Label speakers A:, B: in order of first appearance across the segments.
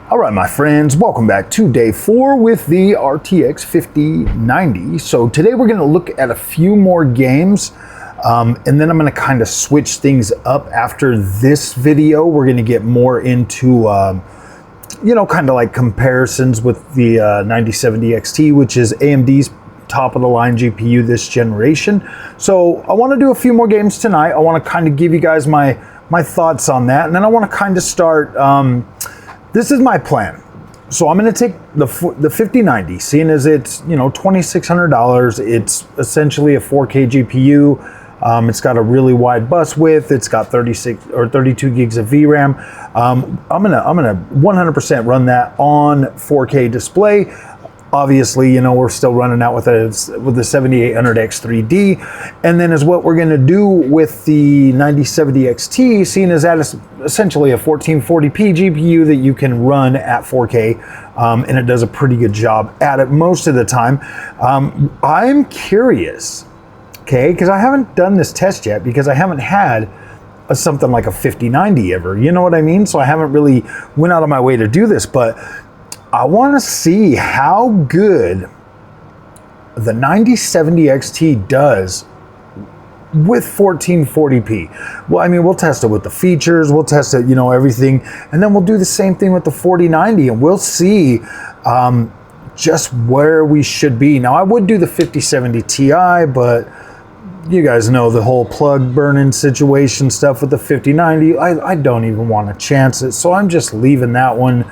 A: All right, my friends, welcome back to day 4 with the RTX 5090. So today we're going to look at a few more games, and then I'm going to kind of switch things up after this video. We're going to get more into, kind of like comparisons with the 9070 XT, which is AMD's top of the line GPU this generation. So I want to do a few more games tonight. I want to kind of give you guys my thoughts on that, and then I want to kind of start. This is my plan. So I'm going to take the 5090, seeing as it's, $2,600. It's essentially a 4K GPU. It's got a really wide bus width. It's got 36 or 32 gigs of VRAM. I'm gonna 100% run that on 4K display. Obviously, we're still running out with the 7800X 3D, and then is what we're going to do with the 9070 XT, seeing as that is essentially a 1440p GPU that you can run at 4K, and it does a pretty good job at it most of the time. I'm curious, okay, because I haven't done this test yet because I haven't had something like a 5090 ever, you know what I mean? So I haven't really went out of my way to do this, but I want to see how good the 9070 XT does with 1440p. Well, I mean, we'll test it with the features, we'll test it, everything, and then we'll do the same thing with the 4090, and we'll see just where we should be. Now, I would do the 5070 Ti, but you guys know the whole plug burning situation stuff with the 5090. I don't even want to chance it, so I'm just leaving that one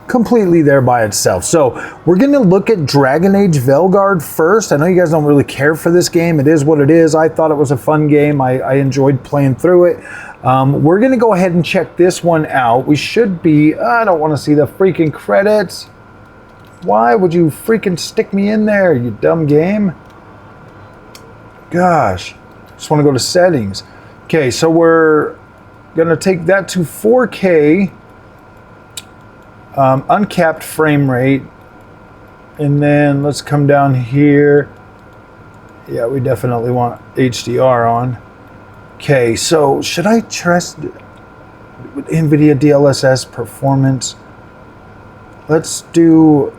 A: completely there by itself. So we're going to look at Dragon Age Veilguard first. I know you guys don't really care for this game. It is what it is. I thought it was a fun game. I enjoyed playing through it. We're going to go ahead and check this one out. We should be, I don't want to see the freaking credits. Why would you freaking stick me in there, you dumb game? Gosh, just want to go to settings. Okay, so we're going to take that to 4K. Uncapped frame rate, and then let's come down here. Yeah, we definitely want HDR on. Okay, so should I trust with NVIDIA DLSS performance? Let's do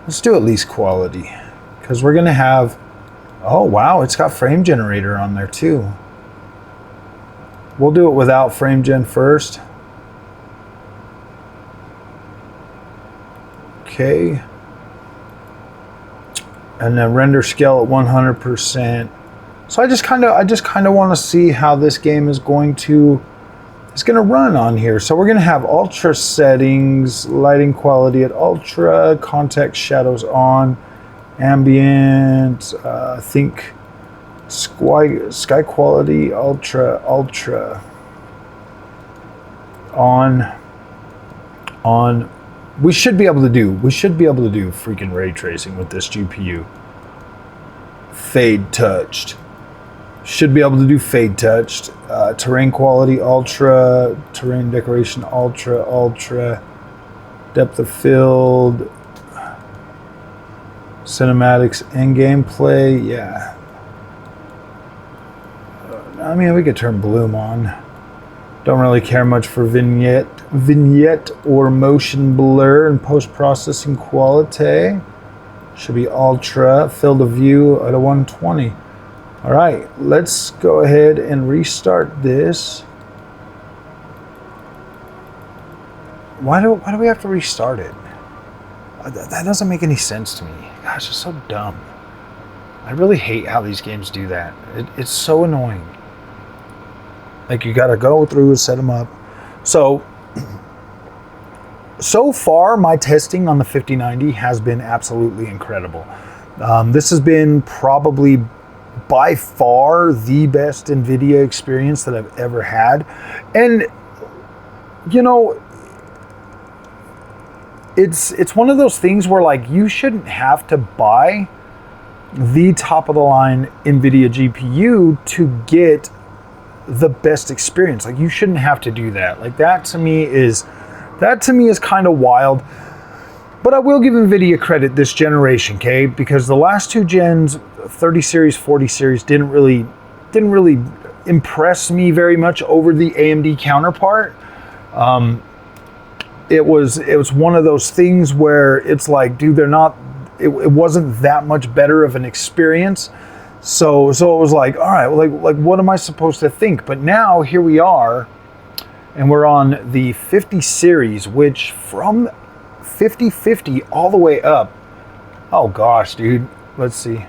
A: at least quality, because we're gonna have, oh wow, it's got frame generator on there too. We'll do it without frame gen first. Okay, and then render scale at 100%. So I just kind of want to see how this game is going to run on here. So we're going to have ultra settings, lighting quality at ultra, context shadows on, ambient, I think sky quality ultra on. We should be able to do freaking ray tracing with this GPU. Fade touched. Should be able to do fade touched. Terrain quality ultra, terrain decoration ultra, depth of field, cinematics and gameplay, yeah. I mean, we could turn bloom on. Don't really care much for vignette or motion blur and post-processing quality. Should be ultra, field of view at a 120. All right, let's go ahead and restart this. Why do we have to restart it? That doesn't make any sense to me. Gosh, it's so dumb. I really hate how these games do that. It's so annoying. Like, you gotta go through and set them up. So far, my testing on the 5090 has been absolutely incredible. This has been probably by far the best NVIDIA experience that I've ever had. And, it's one of those things where, like, you shouldn't have to buy the top of the line NVIDIA GPU to get the best experience. Like, you shouldn't have to do that. Like, that to me is kind of wild. But I will give NVIDIA credit this generation, okay? Because the last two gens, 30 series, 40 series, didn't really impress me very much over the AMD counterpart. it was one of those things where it's like, dude, they're not, it wasn't that much better of an experience. So it was like, all right, well, like what am I supposed to think? But now here we are, and we're on the 50 series, which from 5050 all the way up. Oh gosh, dude. Let's see.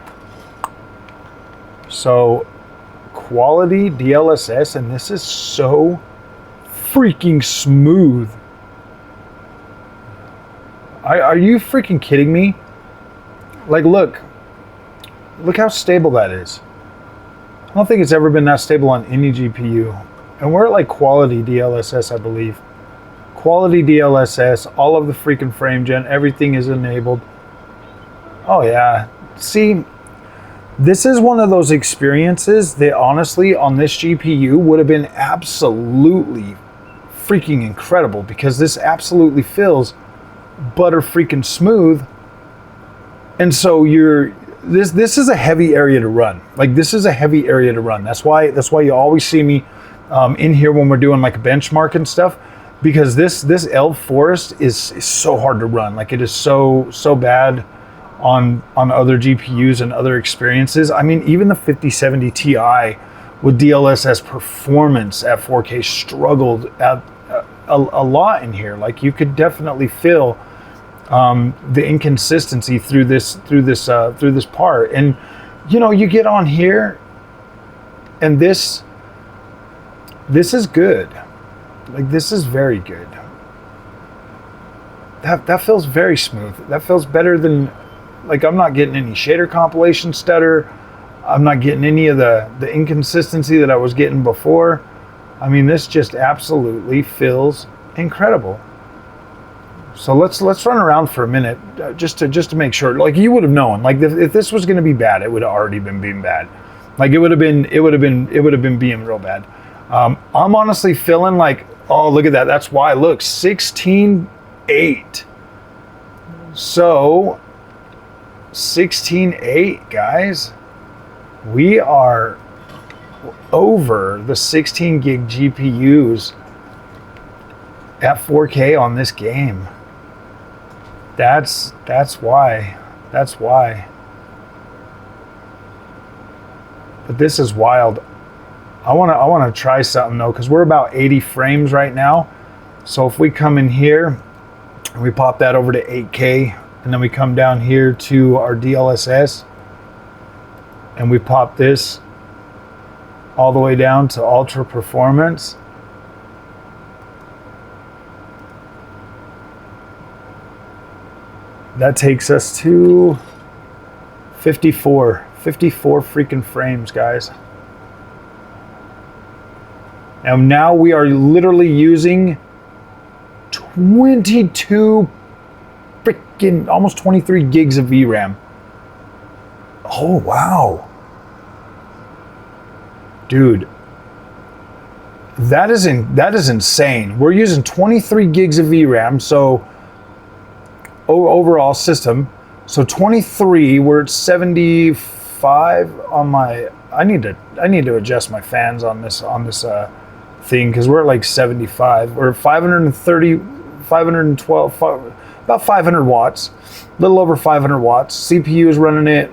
A: So quality DLSS, and this is so freaking smooth. Are you freaking kidding me? Like, look how stable that is. I don't think it's ever been that stable on any GPU. And we're at like quality DLSS, I believe. Quality DLSS, all of the freaking frame gen, everything is enabled. Oh yeah. See, this is one of those experiences that honestly on this GPU would have been absolutely freaking incredible, because this absolutely feels butter freaking smooth. And so this is a heavy area to run. Like, this is a heavy area to run. That's why you always see me in here when we're doing like benchmark and stuff, because this Elf Forest is so hard to run. Like, it is so bad on other GPUs and other experiences. I mean, even the 5070 Ti with DLSS performance at 4K struggled at a lot in here. Like, you could definitely feel the inconsistency through this part. And you know, you get on here and this is good. Like, this is very good. That feels very smooth. That feels better than, like, I'm not getting any shader compilation stutter. I'm not getting any of the inconsistency that I was getting before. I mean, this just absolutely feels incredible. So let's run around for a minute just to make sure. Like, you would have known. Like, if this was going to be bad, it would have already been being bad. Like, it would have been being real bad. I'm honestly feeling like, oh, look at that. That's why. Look, 16.8. So 16.8, guys. We are over the 16 gig GPUs at 4K on this game. That's why. But this is wild. I want to try something though, because we're about 80 frames right now. So if we come in here and we pop that over to 8K, and then we come down here to our DLSS and we pop this all the way down to ultra performance. That takes us to 54 freaking frames, guys. And now we are literally using 22 freaking, almost 23 gigs of VRAM. Oh, wow. Dude, that is insane. We're using 23 gigs of VRAM, so overall system. So 23, we're at 75 on my, I need to adjust my fans on this thing, because we're at like 75. We're 530, 512, about 500 watts, a little over 500 watts. CPU is running it.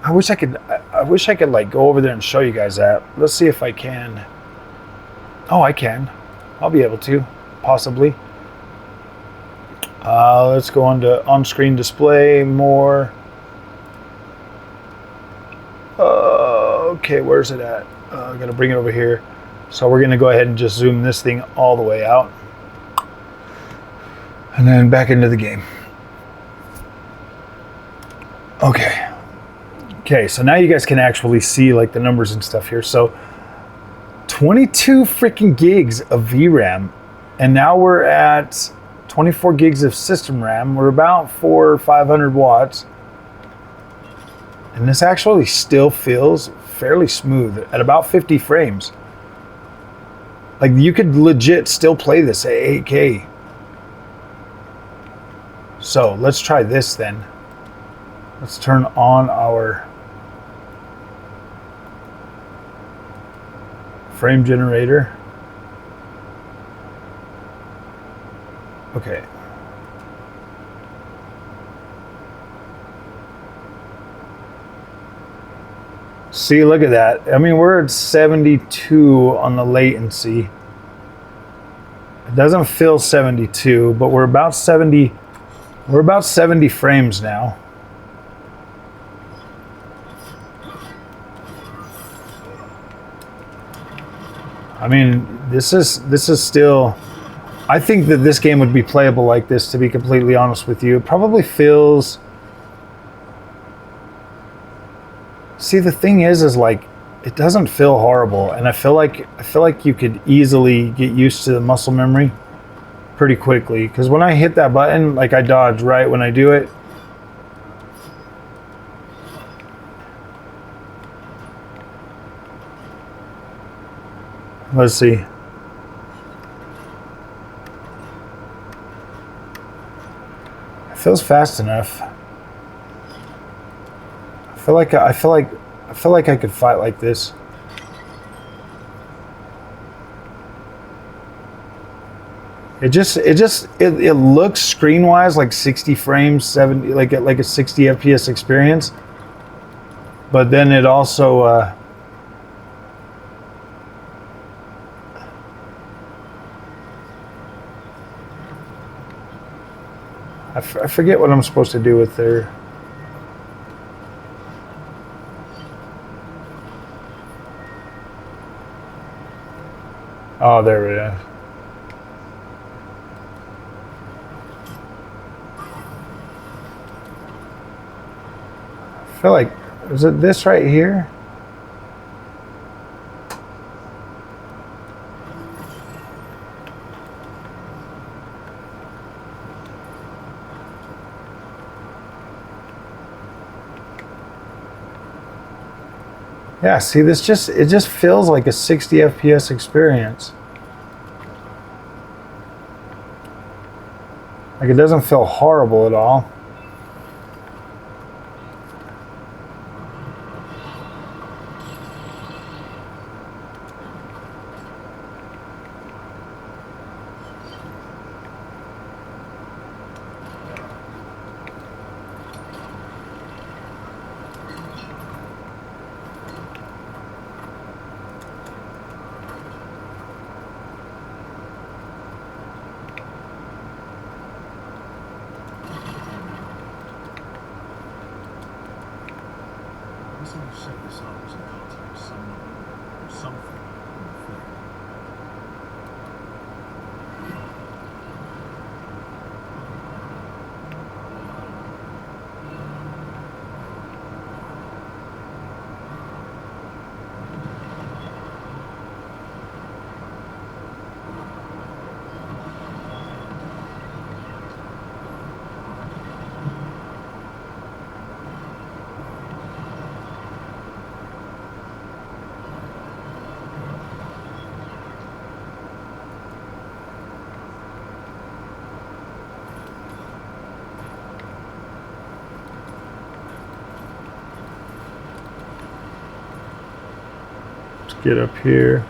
A: I wish I could like go over there and show you guys that. Let's see if I can. Oh, I can. I'll be able to, possibly. Let's go on to on-screen display, more. Okay, where's it at? I'm gonna bring it over here. So we're gonna go ahead and just zoom this thing all the way out. And then back into the game. Okay, so now you guys can actually see like the numbers and stuff here. So 22 freaking gigs of VRAM, and now we're at 24 gigs of system RAM. We're about 400 or 500 watts. And this actually still feels fairly smooth at about 50 frames. Like, you could legit still play this at 8K. So let's try this then. Let's turn on our frame generator. Okay. See, look at that. I mean, we're at 72 on the latency. It doesn't feel 72, but we're about 70. We're about 70 frames now. I mean, this is still. I think that this game would be playable like this, to be completely honest with you. It probably feels. See, the thing is like, it doesn't feel horrible, and I feel like you could easily get used to the muscle memory pretty quickly. Because when I hit that button, like, I dodge right when I do it. Let's see. It feels fast enough. I feel like I could fight like this. It looks screen wise like 60 frames, 70, like a 60 FPS experience. But then it also I forget what I'm supposed to do with their. Oh, there we go. I feel like, is it this right here? Yeah, see, it just feels like a 60 FPS experience. Like, it doesn't feel horrible at all. Get up here.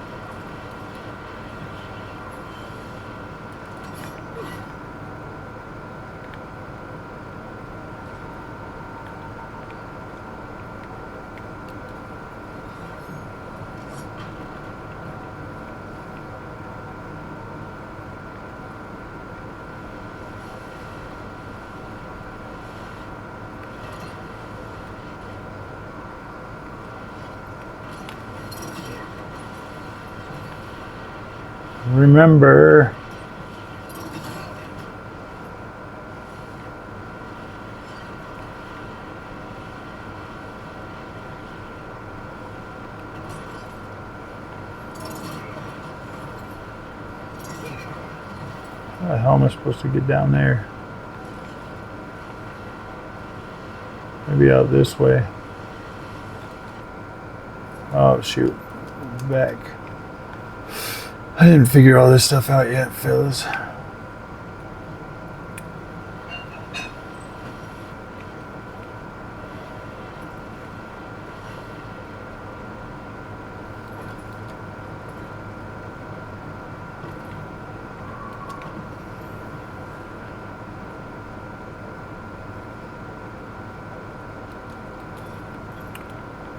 A: Remember, how the hell am I supposed to get down there? Maybe out this way. Oh shoot, back. I didn't figure all this stuff out yet, fellas.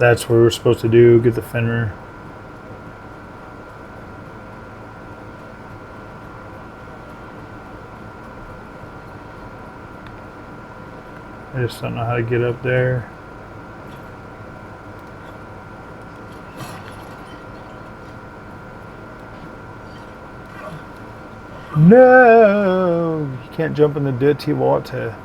B: That's what we're supposed to do, get the fender. I just don't know how to get up there. No! You can't jump in the dirty water.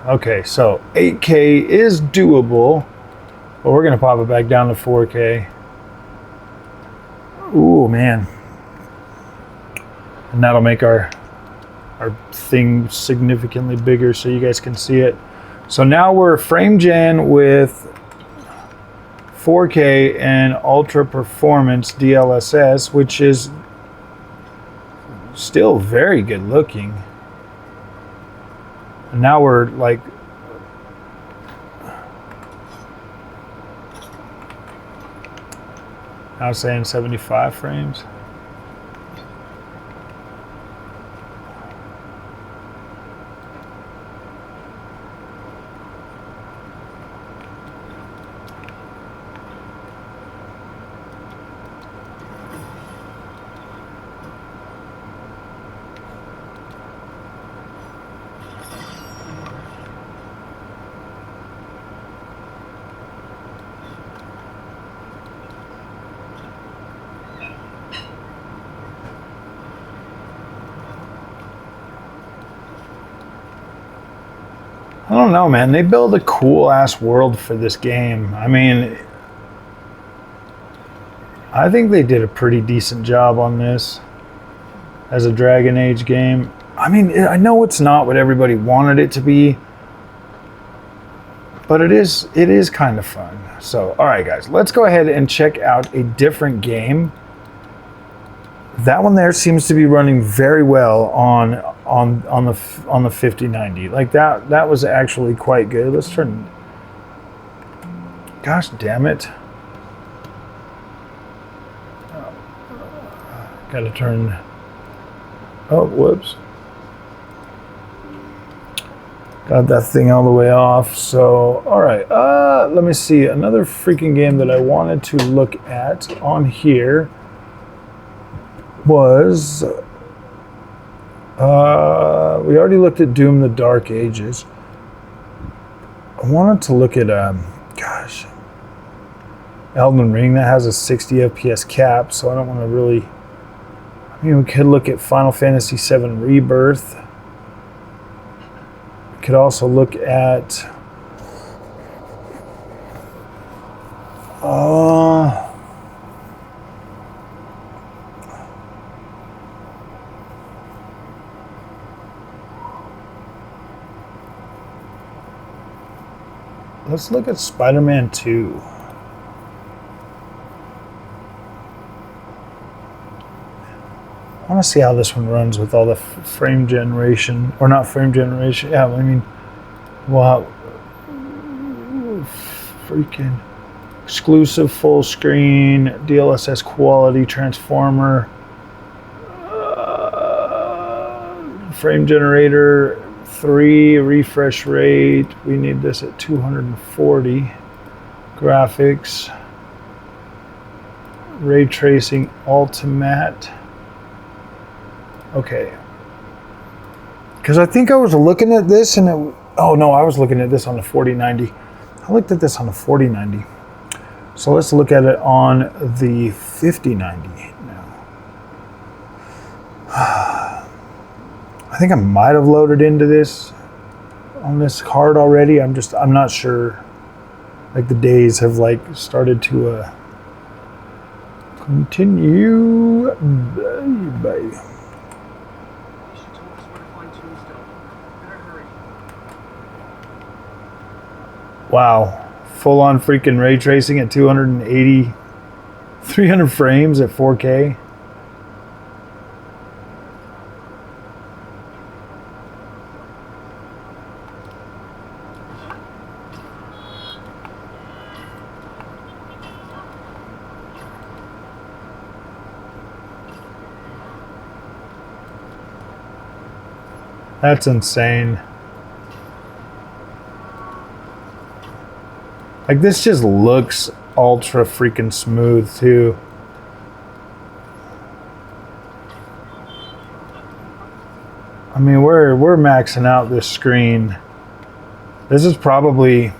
B: Okay, so 8K is doable, but we're gonna pop it back down to 4K. Ooh, man. And that'll make our thing significantly bigger so you guys can see it. So now we're frame gen with 4K and ultra performance DLSS, which is still very good looking. And now we're like, now it's saying 75 frames. I don't know, man. They build a cool ass world for this game. I mean, I think they did a pretty decent job on this as a Dragon Age game. I mean, I know it's not what everybody wanted it to be, but it is kind of fun. So, all right, guys, let's go ahead and check out a different game. That one there seems to be running very well on the 5090. Like that was actually quite good. Let's turn. Gosh damn it! Got to turn. Oh, whoops! Got that thing all the way off. So, all right. Let me see another freaking game that I wanted to look at on here. Was we already looked at Doom: The Dark Ages. I wanted to look at gosh, Elden Ring. That has a 60 FPS cap, so I don't want to really. I mean, we could look at Final Fantasy VII Rebirth. We could also look at let's look at Spider-Man 2. I want to see how this one runs with all the frame generation, or not frame generation. Yeah, I mean, wow, freaking exclusive full screen, DLSS quality transformer, frame generator. 3 refresh rate. We need this at 240. Graphics, ray tracing ultimate. Okay, because I think I was looking at this and it, oh no, I was looking at this on the 4090. I looked at this on the 4090. So let's look at it on the 5090 now. I think I might have loaded into this on this card already. I'm not sure. Like the days have like started to continue. Bye. Wow, full on freaking ray tracing at 280, 300 frames at 4K. That's insane. Like, this just looks ultra freaking smooth too. I mean, we're maxing out this screen. This is probably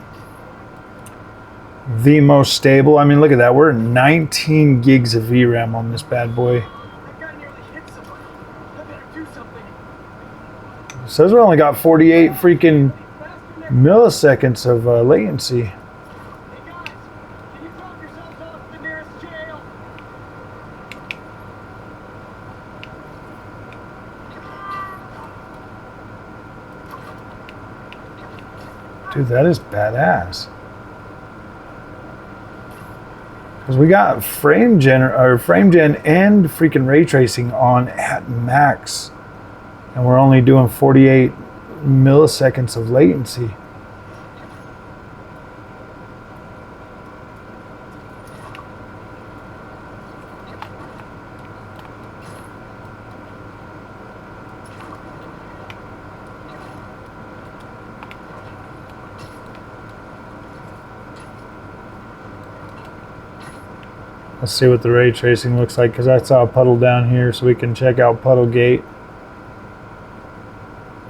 B: the most stable. I mean, look at that. We're at 19 gigs of VRAM on this bad boy. It says we only got 48 freaking milliseconds of latency. Dude, that is badass. Because we got frame gen and freaking ray tracing on at max. And we're only doing 48 milliseconds of latency. Let's see what the ray tracing looks like, because I saw a puddle down here, so we can check out puddle gate.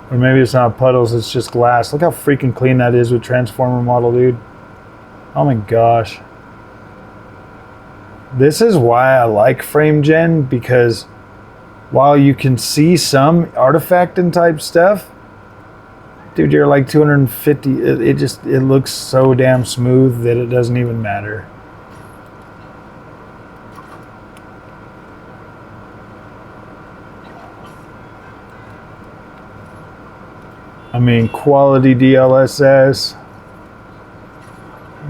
B: Or maybe it's not puddles, it's just glass. Look how freaking clean that is with Transformer model, dude. Oh my gosh. This is why I like frame gen, because while you can see some artifacting type stuff, dude, you're like 250. It looks so damn smooth that it doesn't even matter. I mean, quality DLSS.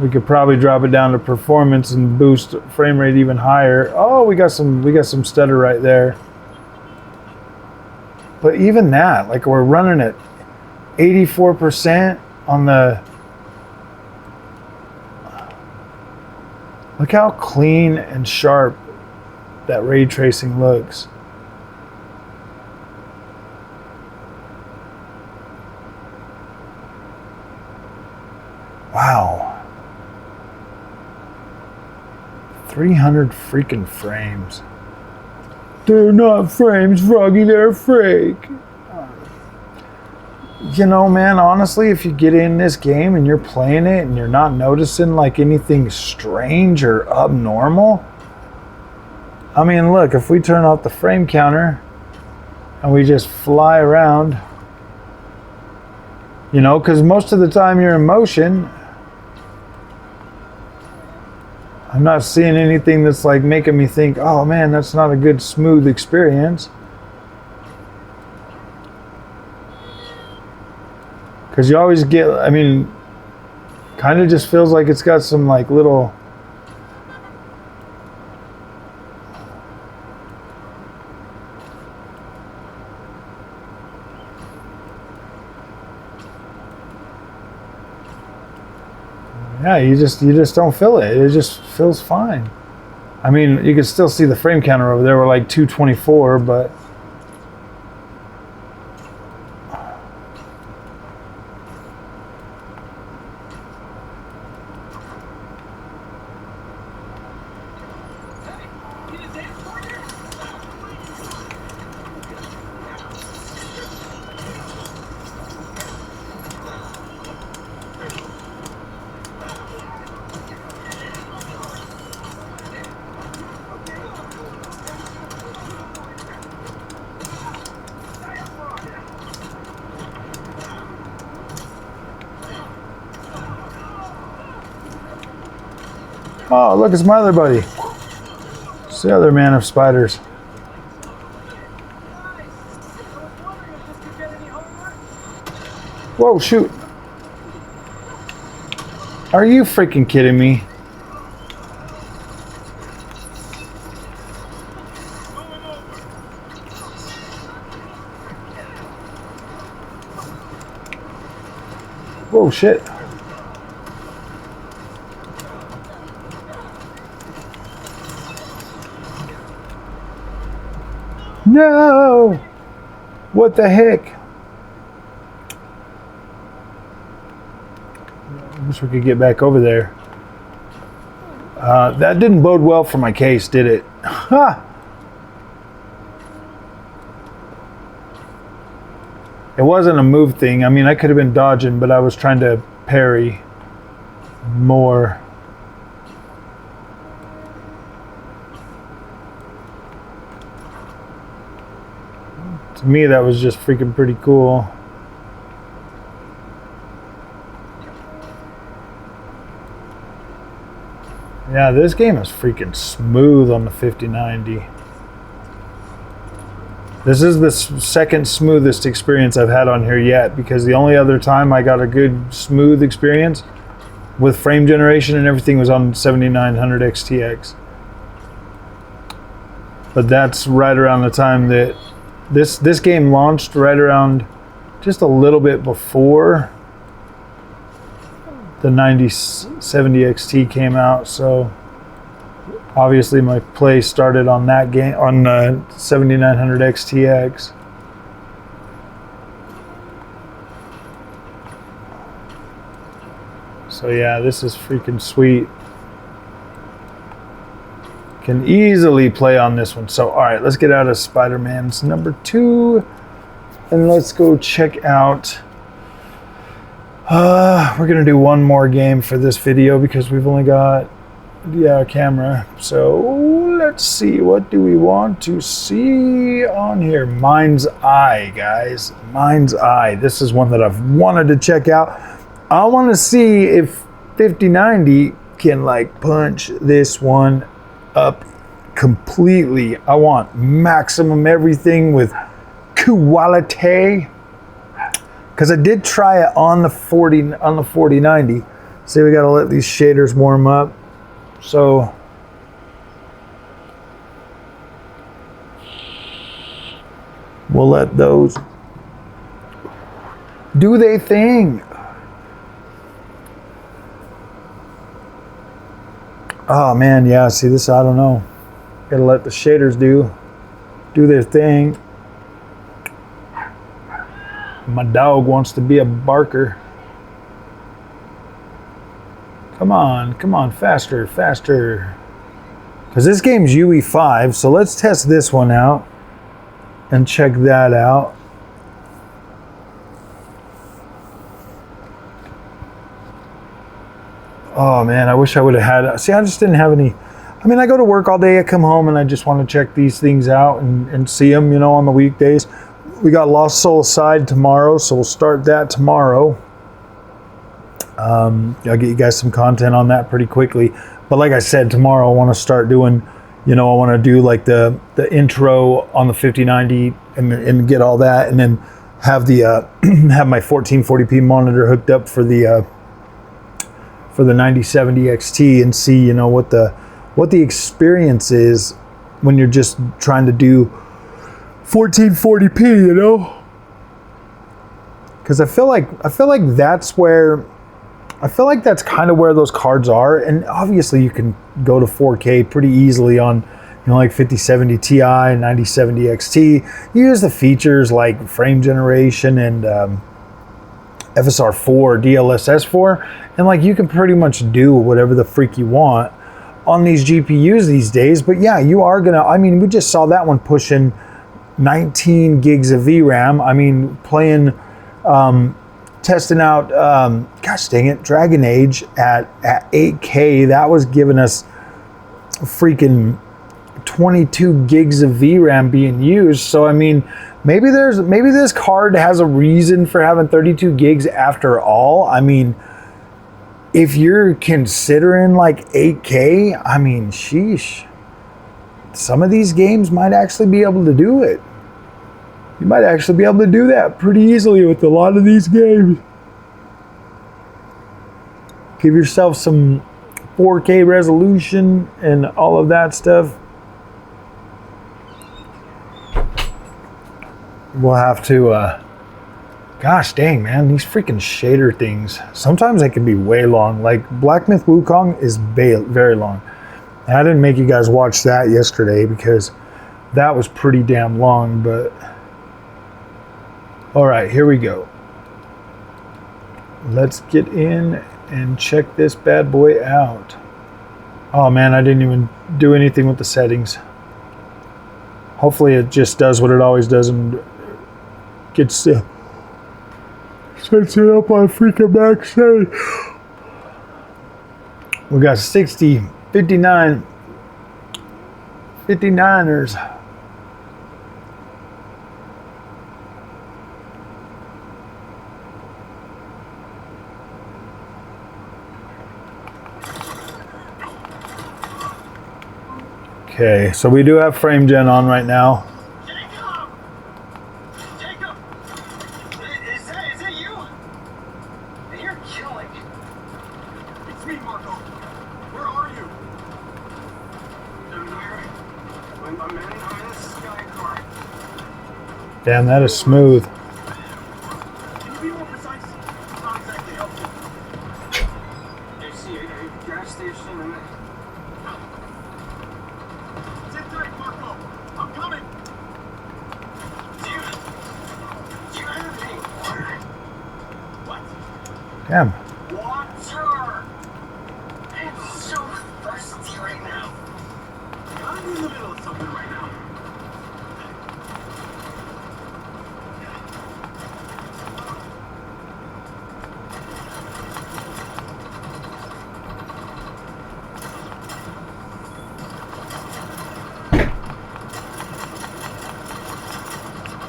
B: We could probably drop it down to performance and boost frame rate even higher. Oh, we got some stutter right there. But even that, like, we're running at 84% on the. Look how clean and sharp that ray tracing looks. Wow. 300 freaking frames. They're not frames, Froggy, they're fake. You know, man, honestly, if you get in this game and you're playing it and you're not noticing like anything strange or abnormal, I mean, look, if we turn off the frame counter and we just fly around, you know, because most of the time you're in motion, I'm not seeing anything that's like making me think, oh man, that's not a good smooth experience. Because you always get, I mean, kind of just feels like it's got some like little. Yeah, you just don't feel it. It just feels fine. I mean, you can still see the frame counter over there. We're like 224, but oh, look, it's my other buddy. It's the other man of spiders. Whoa, shoot. Are you freaking kidding me? Whoa, shit. No! What the heck? I wish we could get back over there. That didn't bode well for my case, did it? Ha! It wasn't a move thing. I mean, I could have been dodging, but I was trying to parry more. To me, that was just freaking pretty cool. Yeah, this game is freaking smooth on the 5090. This is the second smoothest experience I've had on here yet, because the only other time I got a good smooth experience with frame generation and everything was on 7900 XTX. But that's right around the time that this game launched, right around just a little bit before the 9070 XT came out, so obviously my play started on that game, on 7900 XTX. So yeah, this is freaking sweet. Can easily play on this one. So all right, let's get out of Spider-Man's number 2 and let's go check out, we're gonna do one more game for this video because we've only got camera. So let's see, what do we want to see on here? Mind's Eye, guys. Mind's Eye. This is one that I've wanted to check out. I want to see if 5090 can like punch this one up completely. I want maximum everything with quality, because I did try it on the 4090. See, we got to let these shaders warm up. So we'll let those do their thing. Oh man, yeah, see this, I don't know. Gotta let the shaders do their thing. My dog wants to be a barker. Come on, faster, faster. Because this game's UE5, so let's test this one out and check that out. Oh man, I wish I would have had, see, I just didn't have any. I mean, I go to work all day, I come home and I just want to check these things out and see them, you know, on the weekdays. We got Lost Soul Aside tomorrow, so we'll start that tomorrow. I'll get you guys some content on that pretty quickly. But like I said, tomorrow I want to start doing, you know, I want to do like the intro on the 5090 and get all that, and then have the have my 1440p monitor hooked up for the 9070 XT and see, you know, what the experience is when you're just trying to do 1440p, you know? Because I feel like that's where, I feel like that's kind of where those cards are. And obviously you can go to 4K pretty easily on, you know, like 5070 Ti, 9070 XT. You use the features like frame generation and FSR4, DLSS4, and like you can pretty much do whatever the freak you want on these GPUs these days. But yeah, you are gonna, I mean, we just saw that one pushing 19 gigs of VRAM. I mean, playing, testing out, gosh dang it, Dragon Age at 8K, that was giving us freaking 22 gigs of VRAM being used. So I mean, maybe this card has a reason for having 32 gigs after all. I mean, if you're considering like 8K, I mean, sheesh. Some of these games might actually be able to do it. You might actually be able to do that pretty easily with a lot of these games. Give yourself some 4K resolution and all of that stuff. We'll have to, gosh dang, man, these freaking shader things. Sometimes they can be way long. Like Black Myth Wukong is very long. And I didn't make you guys watch that yesterday because that was pretty damn long, but all right, here we go. Let's get in and check this bad boy out. Oh man, I didn't even do anything with the settings. Hopefully it just does what it always does and gets sets it up on freaking max setting. We got 60, 59, 59ers. Okay, so we do have frame gen on right now.
C: Jacob! Is that you? You're killing. It's me, Marco. Where are you? I'm in the sky car.
B: Damn, that is smooth.
C: Can you be more precise? It's not exactly helpful. I see a gas station and sit tight, Marco. I'm coming. Do you have any water? What?
B: Damn.
C: Water! I'm so thirsty right now. I'm in the middle of something right now.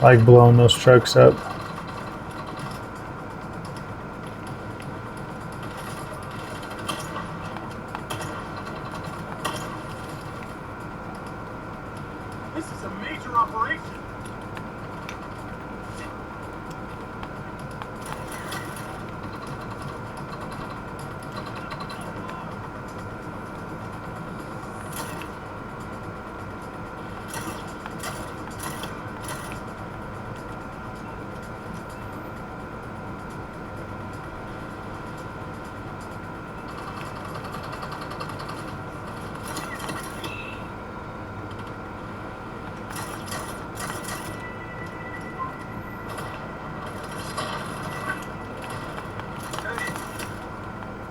B: Like blowing those trucks up.
C: This is a major operation.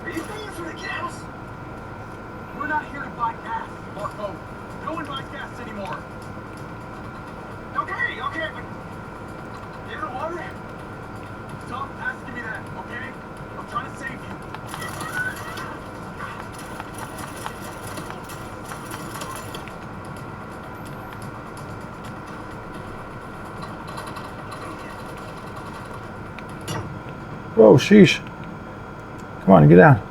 C: Are you paying for the gas? We're not here to buy gas, Marco. No one buys gas anymore. Okay, but you have water? Stop asking me that, okay? I'm trying to save you.
B: Whoa, sheesh. Come on, get down.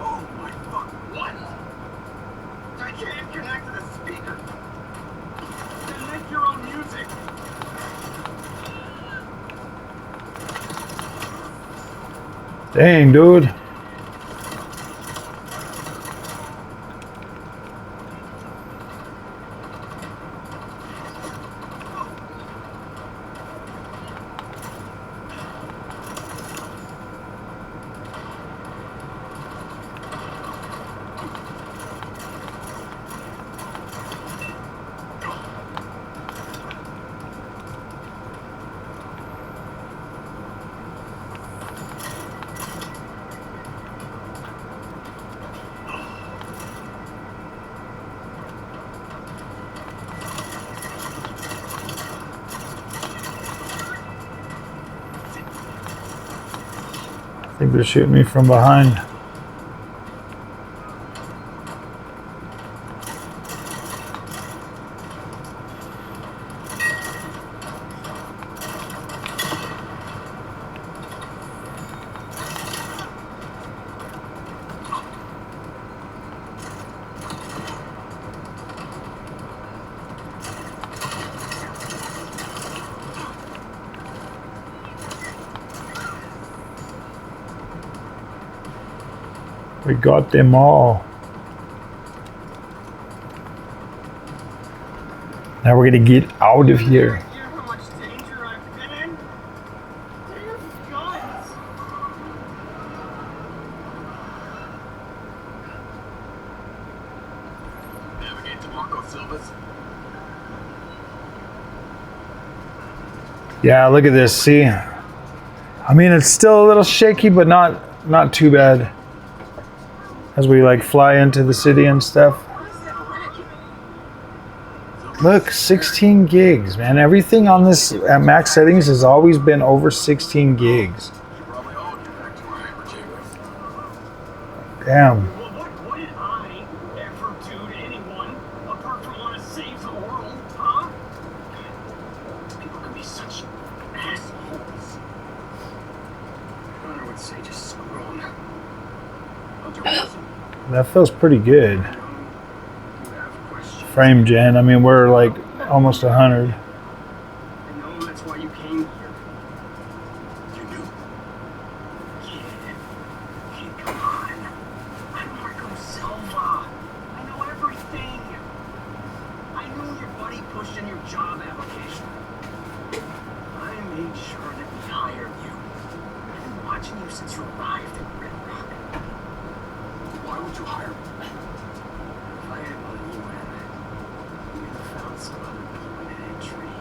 C: Oh my fuck, what? I can't connect to the speaker. Then make your own music.
B: Dang, dude. think they're shooting me from behind. We got them all. Now we're gonna get out of here.
C: You know how much danger I've been in? Damn guns! Navigate to Marco Silva's.
B: Yeah, look at this. See, I mean, it's still a little shaky, but not too bad. As we like fly into the city and stuff. Look, 16 gigs, man. Everything on this at max settings has always been over 16 gigs. Damn.
C: What did I ever do to anyone apart from want to save the world, huh? People can be such assholes. Hunter would say just screw 'em. Hunter wasn't.
B: That feels pretty good.
C: You have questions.
B: Frame gen. I mean, we're like almost 100.
C: I know that's why you came here. You knew. Kid, come on. I'm Marco Silva. I know everything. I knew your buddy pushed in your job application. I made sure that we hired you. I've been watching you since you arrived at Red Rock. Why would you hire me? If I had let you in, we would have found some other point of entry.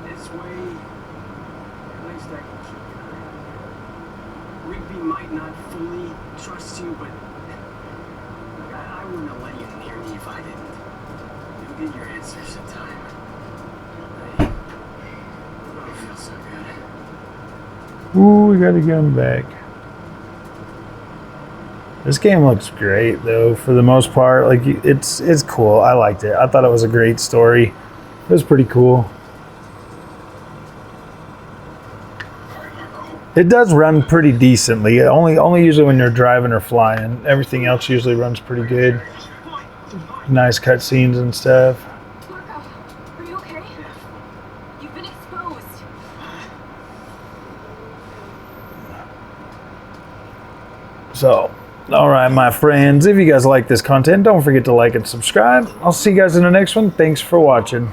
C: This way, at least I can keep an eye on you. Rigby might not fully trust you, but look, I wouldn't have let you near me if I didn't. You'll get your answers in time. I don't feel so good.
B: Ooh, we gotta get him back. This game looks great though, for the most part. Like, it's cool. I liked it. I thought it was a great story. It was pretty cool. It does run pretty decently. Only usually when you're driving or flying. Everything else usually runs pretty good. Nice cutscenes and stuff.
D: Marco, are you okay? You've been exposed.
B: So, all right, my friends, if you guys like this content, don't forget to like and subscribe. I'll see you guys in the next one. Thanks for watching.